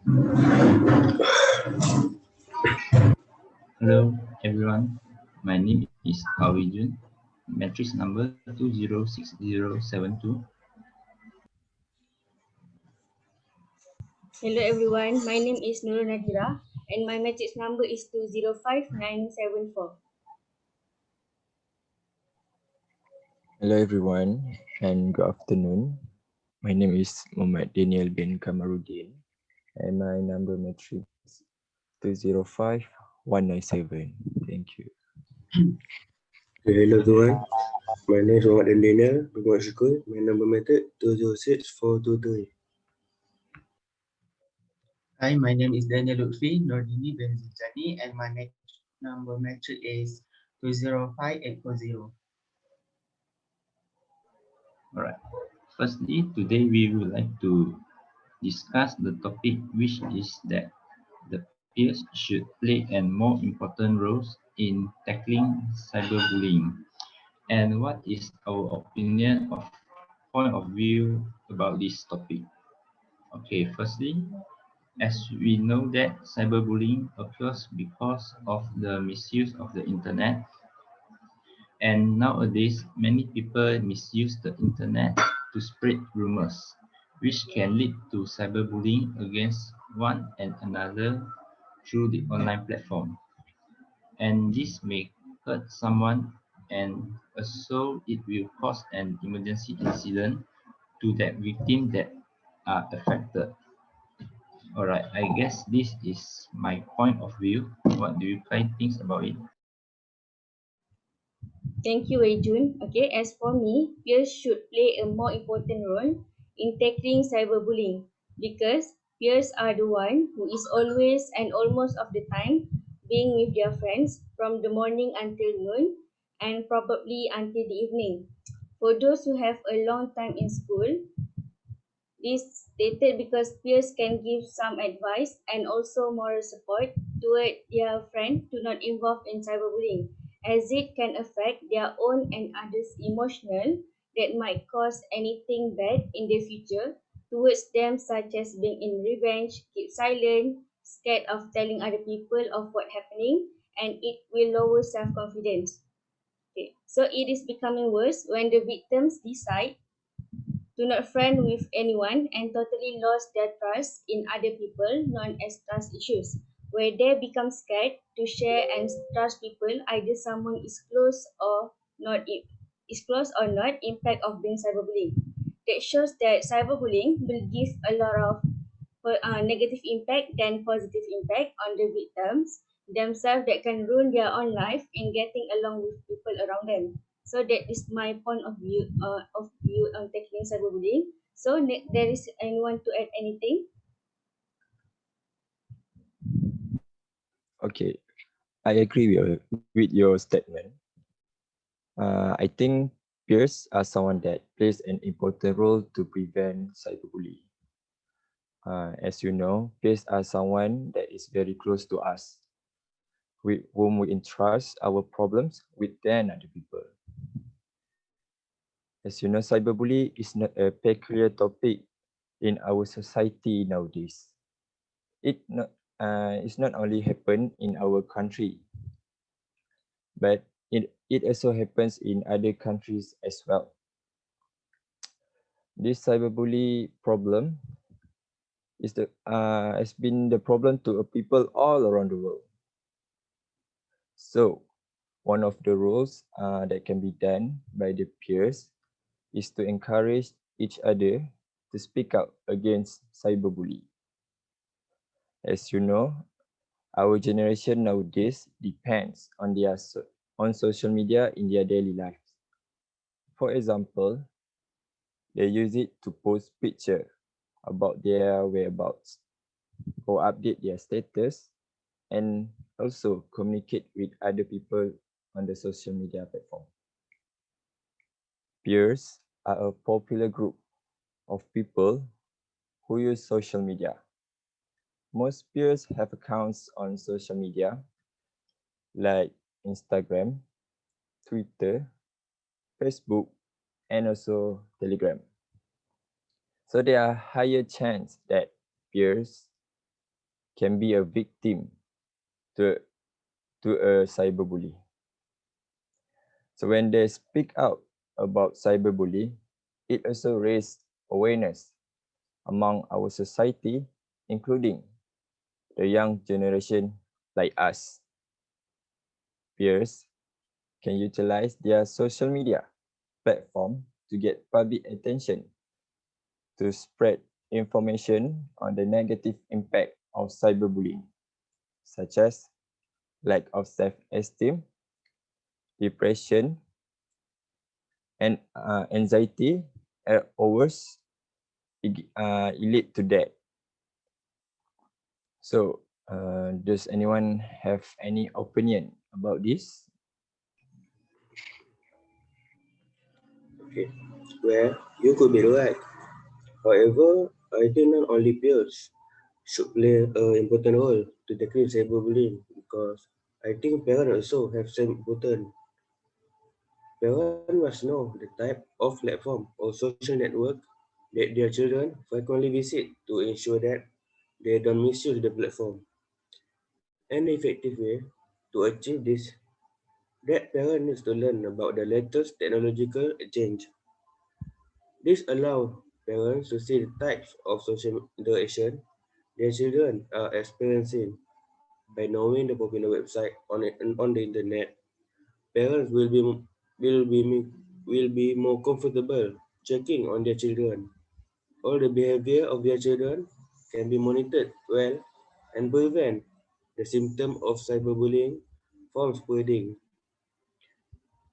Hello everyone, my name is Wei Jun, matrix number 206072. Hello everyone, my name is Nurul Nadhirah and my matrix number is 205974. Hello everyone and good afternoon. My name is Mohd Danieal bin Kamarudin and my number matrix 205197. Thank you. Hello everyone, my name is Mohd Danieal from Shukri. My number method 206423. Hi, my name is Daniel Lutfinurdinie Zuljani and my number matrix is 205840. Alright, firstly, today we would like to discuss the topic, which is that the peers should play a more important role in tackling cyberbullying, and what is our opinion of point of view about this topic. Okay, firstly, as we know that cyberbullying occurs because of the misuse of the internet, and nowadays many people misuse the internet to spread rumors, which can lead to cyberbullying against one and another through the online platform. And this may hurt someone, and also it will cause an emergency incident to that victim that are affected. Alright, I guess this is my point of view. What do you guys think about it? Thank you, Wei Jun. Okay, as for me, peers should play a more important role in tackling cyberbullying because peers are the one who is always and almost of the time being with their friends from the morning until noon and probably until the evening. For those who have a long time in school, this stated because peers can give some advice and also moral support toward their friend to not involve in cyberbullying, as it can affect their own and others' emotional that might cause anything bad in the future towards them, such as being in revenge, keep silent, scared of telling other people of what happening, and it will lower self-confidence. Okay. So it is becoming worse when the victims decide do not friend with anyone and totally lost their trust in other people, known as trust issues, where they become scared to share and trust people, either someone is close or not is close or not, impact of being cyberbullying. That shows that cyberbullying will give a lot of negative impact than positive impact on the victims themselves that can ruin their own life in getting along with people around them. So that is my point of view on tackling cyberbullying. So there is anyone to add anything? Okay, I agree with your statement. I think peers are someone that plays an important role to prevent cyberbullying. As you know, peers are someone that is very close to us, with whom we entrust our problems with then other people. As you know, cyberbullying is not a peculiar topic in our society nowadays. It's not only happen in our country, but it also happens in other countries as well. This cyberbullying problem has been the problem to people all around the world. So one of the rules that can be done by the peers is to encourage each other to speak out against cyberbullying. As you know, our generation nowadays depends on on social media in their daily lives. For example, they use it to post picture about their whereabouts or update their status and also communicate with other people on the social media platform. Peers are a popular group of people who use social media. Most peers have accounts on social media like Instagram, Twitter, Facebook, and also Telegram. So there are higher chance that peers can be a victim to a cyberbully. So when they speak out about cyberbullying, it also raises awareness among our society, including the young generation like us. Peers can utilize their social media platform to get public attention to spread information on the negative impact of cyberbullying, such as lack of self-esteem, depression, and anxiety, or worse, lead to death. So, does anyone have any opinion about this? Okay. Well, you could be right. However, I think not only peers should play an important role to tackle cyberbullying because I think parents also have some important. Parents must know the type of platform or social network that their children frequently visit to ensure that they don't misuse the platform. An effective way to achieve this, that parent needs to learn about the latest technological change. This allows parents to see the types of social interaction their children are experiencing. By knowing the popular website on the internet, parents will be more comfortable checking on their children. All the behavior of their children can be monitored well and prevent the symptom of cyberbullying from spreading.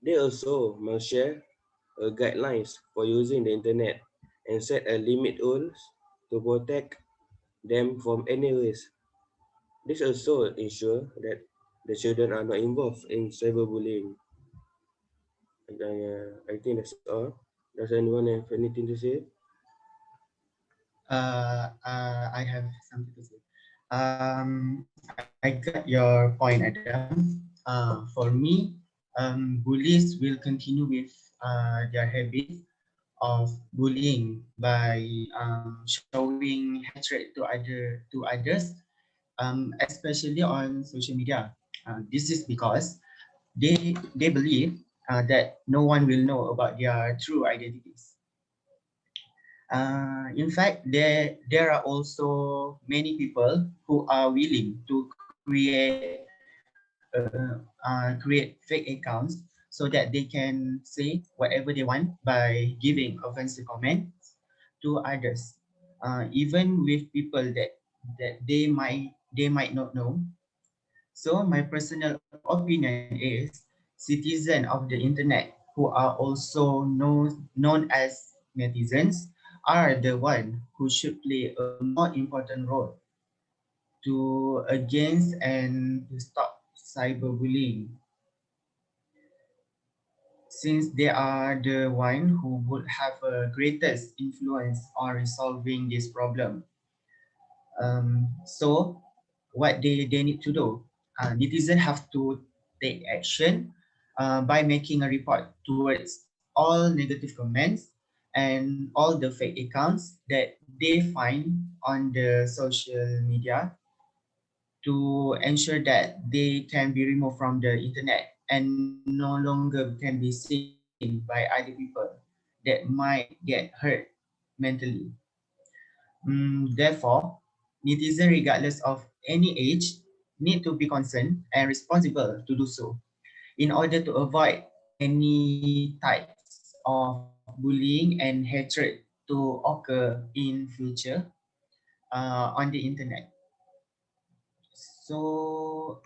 They also must share guidelines for using the internet and set a limit rules to protect them from any risk. This also ensure that the children are not involved in cyberbullying. I think that's all. Does anyone have anything to say? I have something to say. I got your point, Adam. For me, bullies will continue with their habit of bullying by showing hatred to others, especially on social media. This is because they believe that no one will know about their true identities. In fact, there are also many people who are willing to create fake accounts so that they can say whatever they want by giving offensive comments to others, even with people that they might not know. So my personal opinion is citizens of the internet who are also known as netizens are the one who should play a more important role to against and to stop cyberbullying, since they are the one who would have a greatest influence on resolving this problem. So what they need to do, netizens have to take action by making a report towards all negative comments and all the fake accounts that they find on the social media, to ensure that they can be removed from the internet and no longer can be seen by other people that might get hurt mentally. Therefore, netizens, regardless of any age, need to be concerned and responsible to do so in order to avoid any types of bullying and hatred to occur in future on the internet. So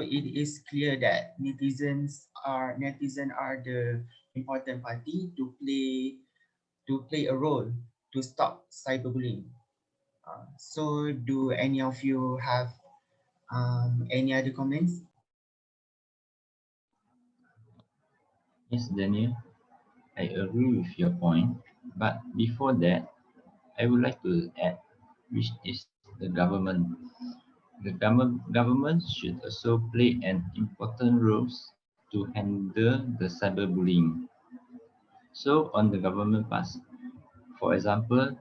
it is clear that netizen are the important party to play a role to stop cyberbullying. So do any of you have any other comments? Yes, Daniel, I agree with your point. But before that, I would like to add, which is the government. Government should also play an important role to handle the cyberbullying. So on the government part, for example,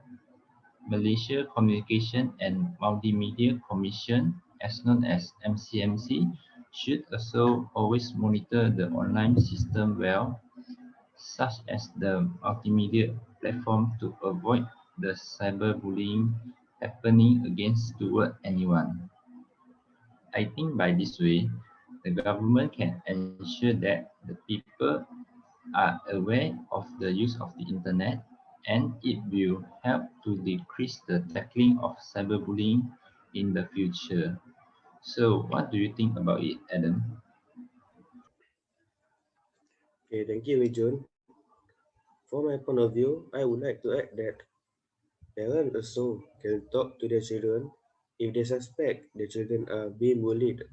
Malaysia Communication and Multimedia Commission, as known as MCMC, should also always monitor the online system well, such as the multimedia platform, to avoid the cyberbullying happening against toward anyone. I think by this way, the government can ensure that the people are aware of the use of the internet, and it will help to decrease the tackling of cyberbullying in the future. So what do you think about it, Adam? Okay, thank you, Wei Jun. From my point of view, I would like to add that parents also can talk to their children if they suspect their children are being bullied.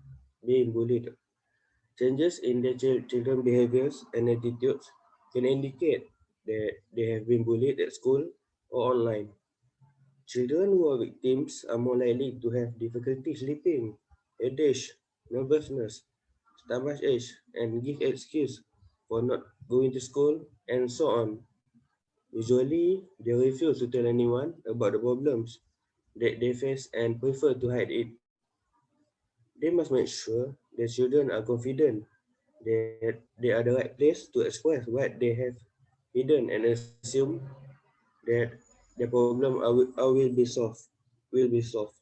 Changes in their children behaviors and attitudes can indicate that they have been bullied at school or online. Children who are victims are more likely to have difficulty sleeping, headache, nervousness, stomach ache, and give excuse for not going to school, and so on. Usually, they refuse to tell anyone about the problems that they face and prefer to hide it. They must make sure their children are confident that they are the right place to express what they have hidden and assume that the problem will be solved. Will be solved.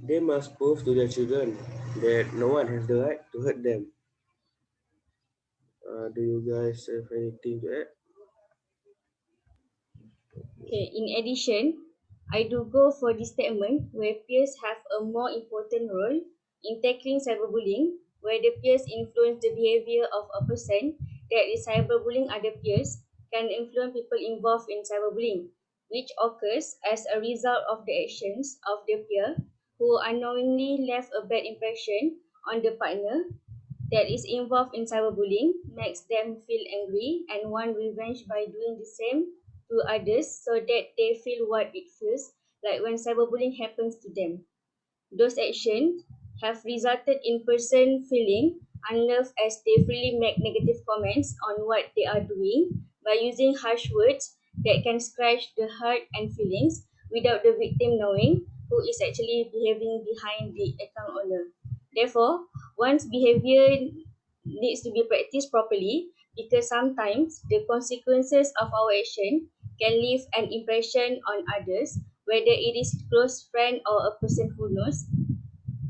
They must prove to their children that no one has the right to hurt them. Do you guys have anything to add? Okay, in addition, I do go for this statement where peers have a more important role in tackling cyberbullying, where the peers influence the behavior of a person that is cyberbullying other peers can influence people involved in cyberbullying, which occurs as a result of the actions of the peer who unknowingly left a bad impression on the partner that is involved in cyberbullying, makes them feel angry and want revenge by doing the same to others so that they feel what it feels like when cyberbullying happens to them. Those actions have resulted in person feeling unloved as they freely make negative comments on what they are doing by using harsh words that can scratch the heart and feelings without the victim knowing who is actually behaving behind the account owner. Therefore, one's behavior needs to be practiced properly because sometimes the consequences of our action can leave an impression on others, whether it is close friend or a person who knows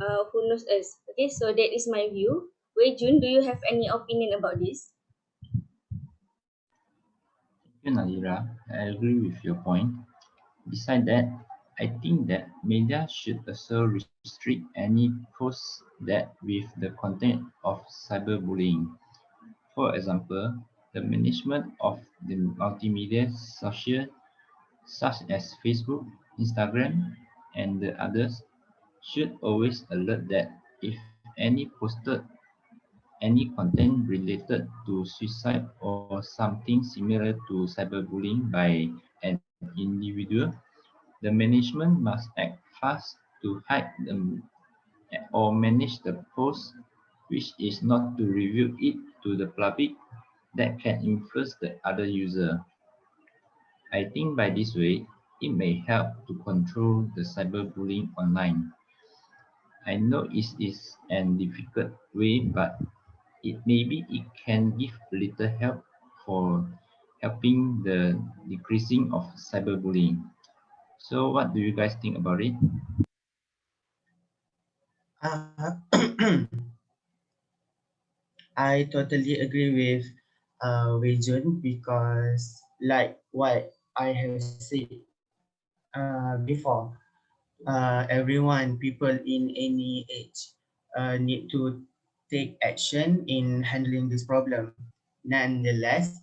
us. Okay, so that is my view. Wei Jun, do you have any opinion about this? Thank you, Nadhirah. I agree with your point. Besides that, I think that media should also restrict any posts that with the content of cyberbullying. For example, the management of the multimedia social such as Facebook, Instagram, and the others should always alert that if any posted any content related to suicide or something similar to cyberbullying by an individual, the management must act fast to hide them or manage the post, which is not to reveal it to the public that can influence the other user. I think by this way, it may help to control the cyberbullying online. I know it is an difficult way, but it can give a little help for helping the decreasing of cyberbullying. So what do you guys think about it? Uh, I totally agree with Wei Jun because like what I have said before, everyone, people in any age, need to take action in handling this problem. Nonetheless,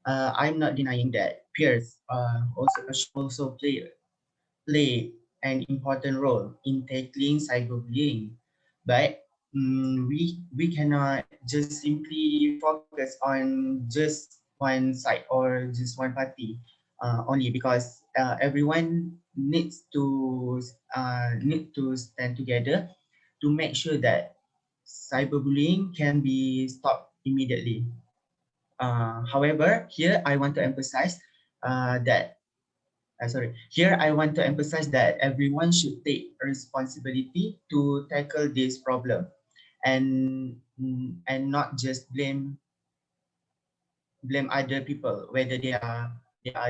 I'm not denying that peers also play an important role in tackling cyberbullying. But we cannot just simply focus on just one side or just one party only because everyone need to stand together to make sure that cyberbullying can be stopped immediately. However, here I want to emphasize that sorry, here I want to emphasize that everyone should take responsibility to tackle this problem, and not just blame other people whether they are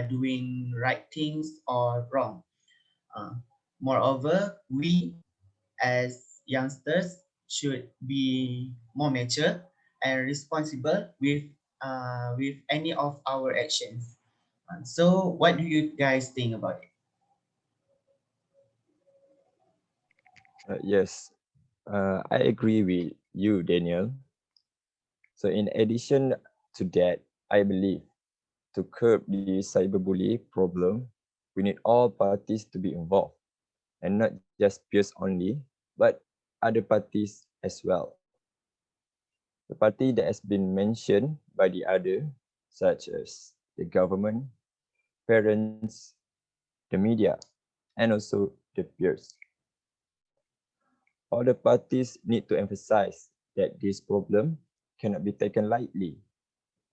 doing right things or wrong. Uh, Moreover, we as youngsters should be more mature and responsible with any of our actions. So, what do you guys think about it? Yes, I agree with you, Daniel. So in addition to that, I believe to curb the cyberbully problem, we need all parties to be involved, and not just peers only, but other parties as well. The party that has been mentioned by the other, such as the government, parents, the media, and also the peers. All the parties need to emphasize that this problem cannot be taken lightly,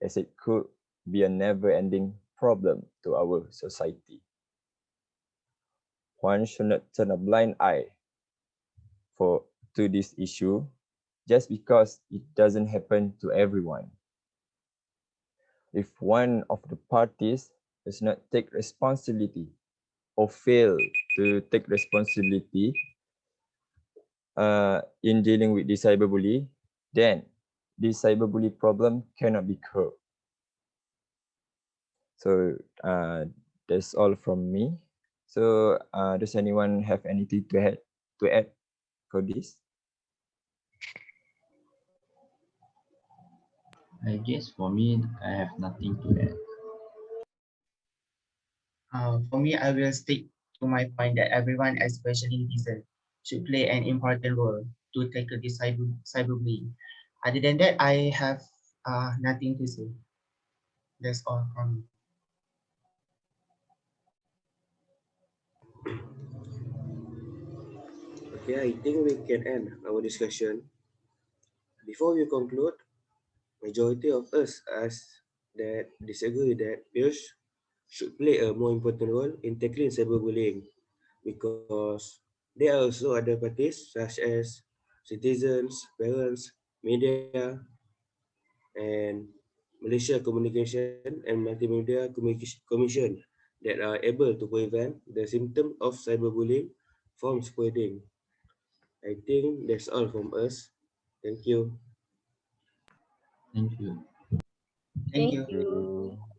as it could be a never-ending problem to our society. One should not turn a blind eye to this issue just because it doesn't happen to everyone. If one of the parties does not take responsibility or fail to take responsibility in dealing with the cyberbully, then this cyberbully problem cannot be curbed. So that's all from me. So does anyone have anything to add for this? I guess for me, I have nothing to add. For me, I will stick to my point that everyone, especially citizens, should play an important role to tackle this cyberbullying. Other than that, I have nothing to say. That's all from me. Okay, I think we can end our discussion. Before we conclude, majority of us that disagree that peers should play a more important role in tackling cyberbullying because there are also other parties such as citizens, parents, media, and Malaysia Communication and Multimedia Commission that are able to prevent the symptom of cyberbullying from spreading. I think that's all from us. Thank you. Thank you. Thank Thank you. you. You